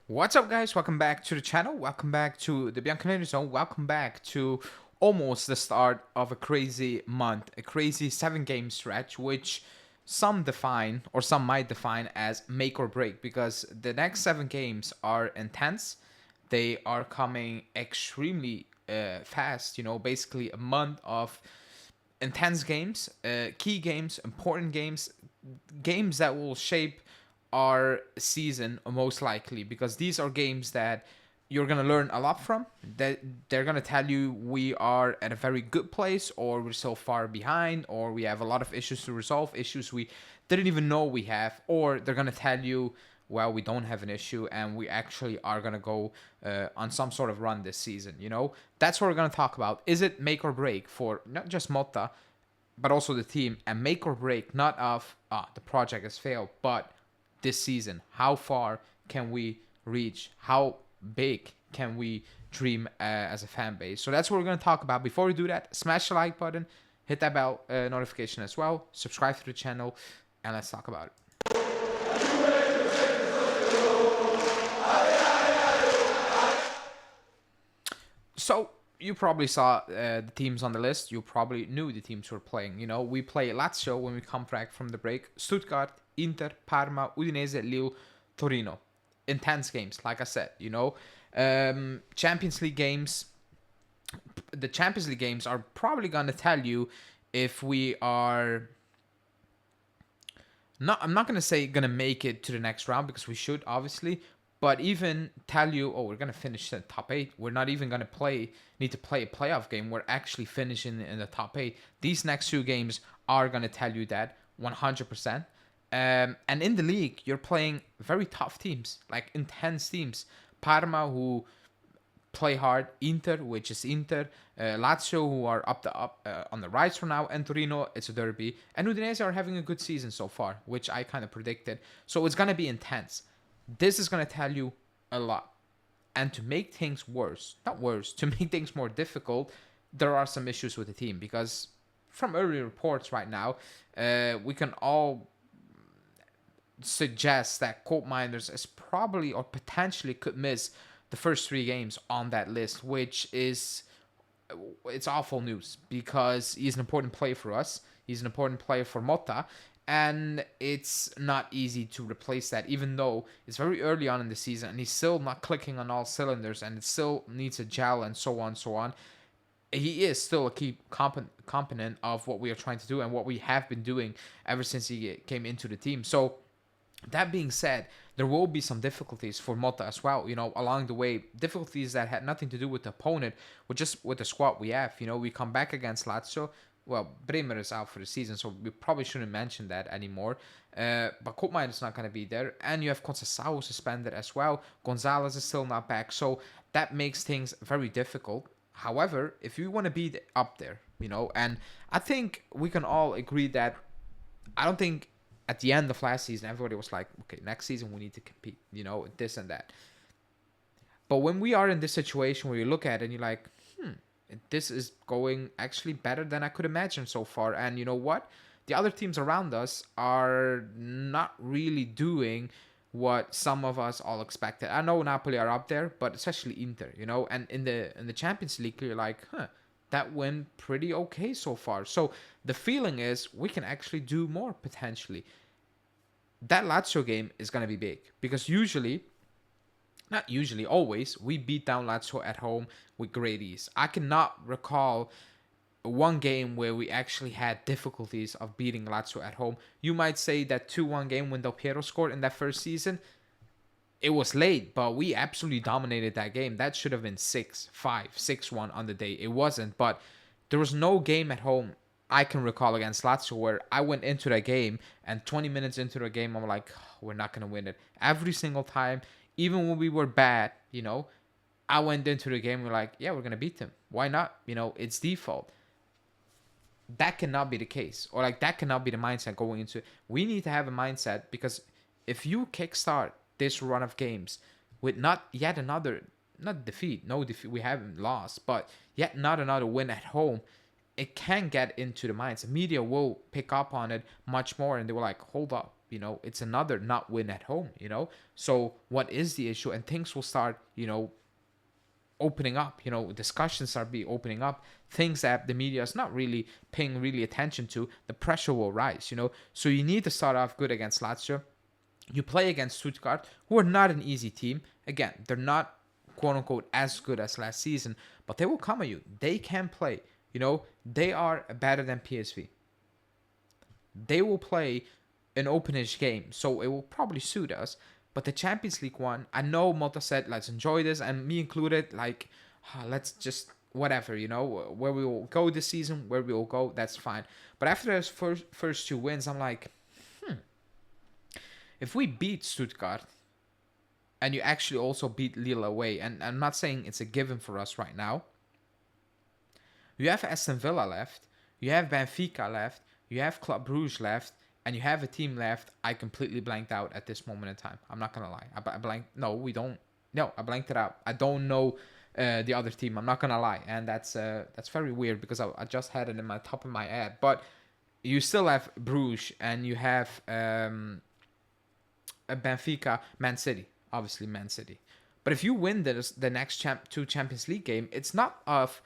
What's up, guys? Welcome back to the channel. Welcome back to the Bianconeri zone. Welcome back to almost the start of a crazy month, a crazy 7-game stretch, which some define or some might define as make or break, because the next 7 games are intense. They are coming extremely fast. Basically a month of intense games, key games, important games, games that will shape our season most likely, because these are games that you're gonna learn a lot from. That they're gonna tell you we are at a very good place, or we're so far behind, or we have a lot of issues to resolve, issues we didn't even know we have, or they're gonna tell you, well, we don't have an issue and we actually are gonna go on some sort of run this season. That's what we're gonna talk about. Is it make or break for not just Motta, but also the team, and make or break not of the project has failed, but this season, how far can we reach? How big can we dream as a fan base? So that's what we're going to talk about. Before we do that, smash the like button, hit that bell notification as well, subscribe to the channel, and let's talk about it. So you probably saw the teams on the list. You probably knew the teams who were playing. We play Lazio when we come back from the break. Stuttgart, Inter, Parma, Udinese, Lille, Torino. Intense games, like I said. Champions League games. The Champions League games are probably gonna tell you if we are. I'm not gonna say gonna make it to the next round, because we should obviously. But even tell you, oh, we're gonna finish in the top 8. We're not even gonna need to play a playoff game. We're actually finishing in the top 8. These next 2 games are gonna tell you that 100%. And in the league, you're playing very tough teams, like intense teams. Parma, who play hard. Inter, which is Inter. Lazio, who are up on the rise for now. And Torino, it's a derby. And Udinese are having a good season so far, which I kind of predicted. So it's gonna be intense. This is going to tell you a lot. And to make things worse, not worse, to make things more difficult, there are some issues with the team. Because from early reports right now, we can all suggest that Colt Miners is probably or potentially could miss the first 3 games on that list, which is, it's awful news, because he's an important player for us. He's an important player for Motta. And it's not easy to replace that, even though it's very early on in the season and he's still not clicking on all cylinders and it still needs a gel and so on, so on. He is still a key component of what we are trying to do and what we have been doing ever since he came into the team. So that being said, there will be some difficulties for Motta as well, along the way. Difficulties that had nothing to do with the opponent, but just with the squad we have. We come back against Lazio. Well, Bremer is out for the season, so we probably shouldn't mention that anymore. But Koopmeijer is not going to be there. And you have Conceição suspended as well. Gonzalez is still not back. So that makes things very difficult. However, if you want to be up there, and I think we can all agree that I don't think at the end of last season, everybody was like, okay, next season we need to compete, this and that. But when we are in this situation where you look at it and you're like, this is going actually better than I could imagine so far. And you know what? The other teams around us are not really doing what some of us all expected. I know Napoli are up there, but especially Inter, and in the Champions League, you're like, that went pretty okay so far. So the feeling is we can actually do more potentially. That Lazio game is going to be big, because always, we beat down Lazio at home with great ease. I cannot recall one game where we actually had difficulties of beating Lazio at home. You might say that 2-1 game when Del Piero scored in that first season, it was late, but we absolutely dominated that game. That should have been 6-5, 6-1 on the day. It wasn't, but there was no game at home I can recall against Lazio where I went into that game and 20 minutes into the game, I'm like, we're not going to win it. Every single time, even when we were bad, I went into the game, we're like, yeah, we're going to beat them. Why not? It's default. That cannot be the case. Or that cannot be the mindset going into it. We need to have a mindset, because if you kickstart this run of games with not yet another, not defeat, no defeat, we haven't lost, but yet not another win at home, it can get into the minds. The media will pick up on it much more, and they were like, hold up, it's another not win at home, So what is the issue? And things will start, opening up, discussions start opening up, things that the media is not really paying really attention to. The pressure will rise, So you need to start off good against Lazio. You play against Stuttgart, who are not an easy team. Again, they're not quote unquote as good as last season, but they will come at you. They can play. They are better than PSV. They will play an openish game, so it will probably suit us. But the Champions League one, I know Motta said, let's enjoy this, and me included, like, let's just, whatever, where we will go this season, where we will go, that's fine. But after those first two wins, I'm like, if we beat Stuttgart, and you actually also beat Lille away, and I'm not saying it's a given for us right now, you have Aston Villa left, you have Benfica left, you have Club Brugge left, and you have a team left. I completely blanked out at this moment in time. I'm not gonna lie. I blanked. No, we don't. No, I blanked it out. I don't know the other team. I'm not gonna lie, and that's very weird because I just had it in my top of my head. But you still have Bruges, and you have a Benfica, Man City. Obviously, Man City. But if you win the next two Champions League game, it's not of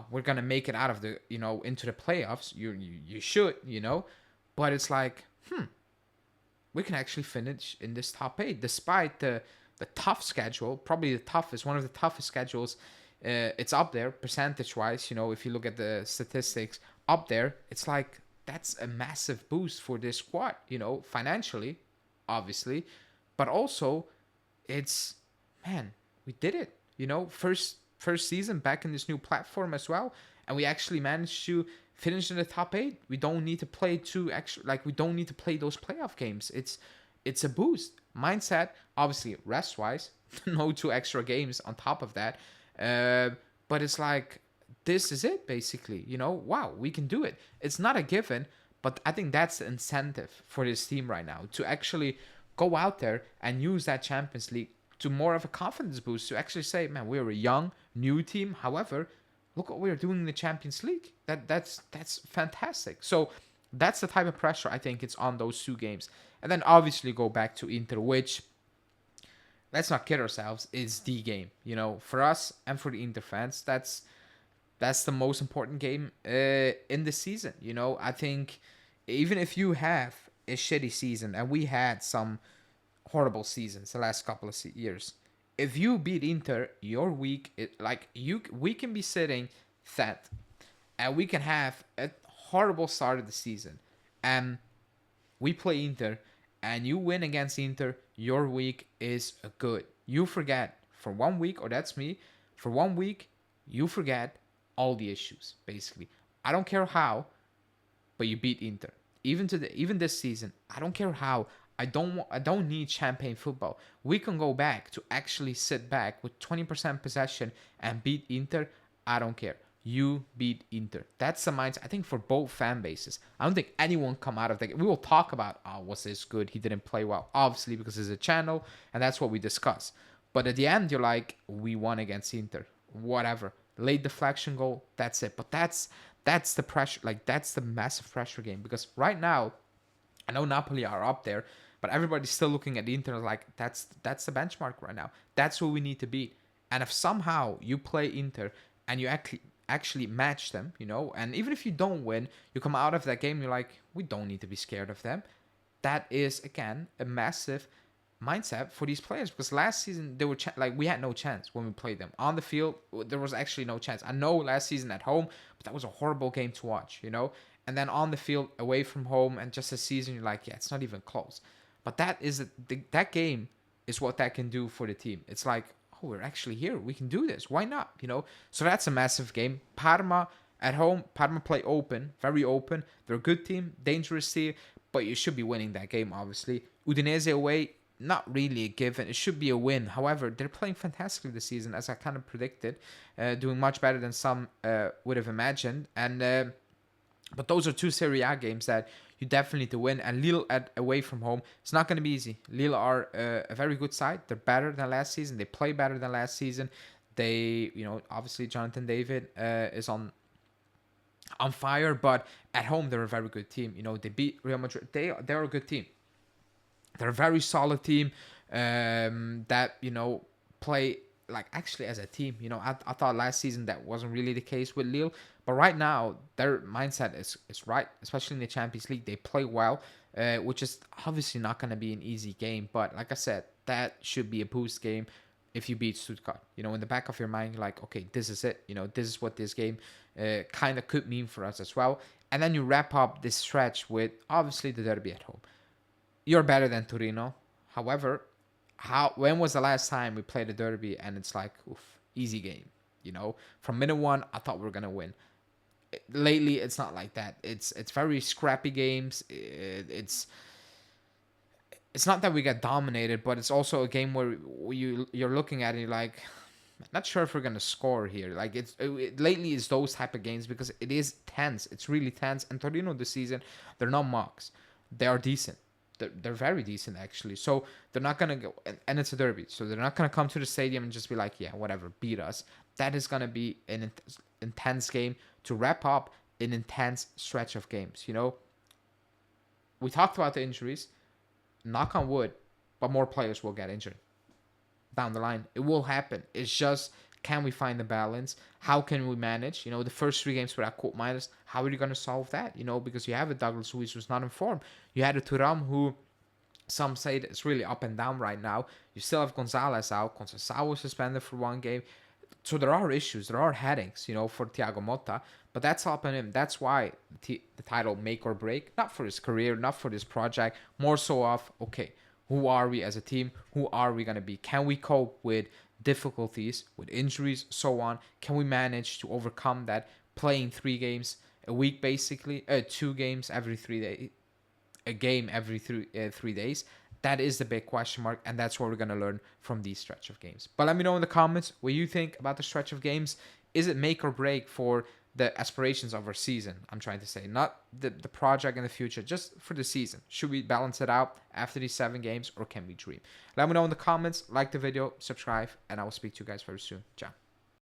we're gonna make it out of the into the playoffs. You should but it's like we can actually finish in this top 8 despite the tough schedule. Probably the toughest, one of the toughest schedules. It's up there percentage wise. If you look at the statistics up there, it's like that's a massive boost for this squad. Financially, obviously, but also it's we did it. First season back in this new platform as well, and we actually managed to finish in the top 8. We don't need to play we don't need to play those playoff games. It's a boost. Mindset, obviously rest wise, no 2 extra games on top of that. But it's like this is it basically. Wow, we can do it. It's not a given, but I think that's the incentive for this team right now to actually go out there and use that Champions League to more of a confidence boost, to actually say, man, we're a young, new team. However, look what we're doing in the Champions League. That's fantastic. So that's the type of pressure I think it's on those 2 games. And then obviously go back to Inter, which, let's not kid ourselves, is the game. For us and for the Inter fans, that's the most important game in the season. I think even if you have a shitty season, and we had some horrible seasons the last couple of years, if you beat Inter, your week, we can be sitting 10th, and we can have a horrible start of the season, and we play Inter, and you win against Inter, your week is good. You forget for 1 week, or that's me, for 1 week, you forget all the issues, basically. I don't care how, but you beat Inter. Even this season, I don't care how. I don't need champagne football. We can go back to actually sit back with 20% possession and beat Inter. I don't care. You beat Inter. That's the mindset, I think, for both fan bases. I don't think anyone come out of that. We will talk about, was this good? He didn't play well. Obviously, because it's a channel, and that's what we discuss. But at the end, you're like, we won against Inter. Whatever. Late deflection goal, that's it. But that's the pressure. That's the massive pressure game. Because right now, I know Napoli are up there, but everybody's still looking at the Inter like that's the benchmark right now. That's who we need to beat. And if somehow you play Inter and you actually match them, and even if you don't win, you come out of that game, you're like, we don't need to be scared of them. That is, again, a massive mindset for these players, because last season they were we had no chance when we played them on the field. There was actually no chance. I know last season at home, but that was a horrible game to watch, and then on the field away from home, and just a season, you're like, yeah, it's not even close. But that game is what that can do for the team. It's like, oh, we're actually here, we can do this, why not? So that's a massive game. Parma at home, Parma play open, very open. They're a good team, dangerous team, but you should be winning that game, obviously. Udinese away, not really a given. It should be a win. However, they're playing fantastically this season, as I kind of predicted, doing much better than some would have imagined. And but those are 2 Serie A games that you definitely need to win. And Lille away from home, it's not going to be easy. Lille are a very good side. They're better than last season. They play better than last season. They, obviously Jonathan David is on on fire, but at home they're a very good team. They beat Real Madrid. They're a good team. They're a very solid team that play like actually as a team. I thought last season that wasn't really the case with Lille, but right now their mindset is right, especially in the Champions League. They play well, which is obviously not going to be an easy game. But like I said, that should be a boost game if you beat Stuttgart. In the back of your mind, you're like, okay, this is it. This is what this game kind of could mean for us as well. And then you wrap up this stretch with obviously the derby at home. You're better than Torino. However, when was the last time we played a derby and it's like, oof, easy game? From minute one, I thought we were gonna win. Lately, it's not like that. It's very scrappy games. It's not that we get dominated, but it's also a game where you're looking at it, you're like, not sure if we're gonna score here. Like lately, it's those type of games because it is tense. It's really tense. And Torino this season, they're not mugs. They are decent. They're very decent actually. So they're not gonna go, and it's a derby, so they're not gonna come to the stadium and just be like, yeah, whatever, beat us. That is gonna be an intense game to wrap up an intense stretch of games. We talked about the injuries. Knock on wood, but more players will get injured down the line. It will happen. It's just, can we find the balance? How can we manage? The first 3 games without quote minus. How are you going to solve that? Because you have a Douglas Luiz who's not in form. You had a Thuram who some say that it's really up and down right now. You still have Gonzalez out. Conceição was suspended for 1 game. So there are issues. There are headaches, for Thiago Motta. But that's up on him. That's why the title make or break. Not for his career, not for this project. More so of, okay, who are we as a team? Who are we going to be? Can we cope with difficulties, with injuries, so on? Can we manage to overcome that? Playing 3 games a week, basically, 2 games every 3 days, a game every 3 days. That is the big question mark, and that's what we're going to learn from these stretch of games. But let me know in the comments what you think about the stretch of games. Is it make or break for the aspirations of our season? I'm trying to say, not the project in the future, just for the season. Should we balance it out after these 7 games, or can we dream? Let me know in the comments, like the video, subscribe, and I will speak to you guys very soon. Ciao.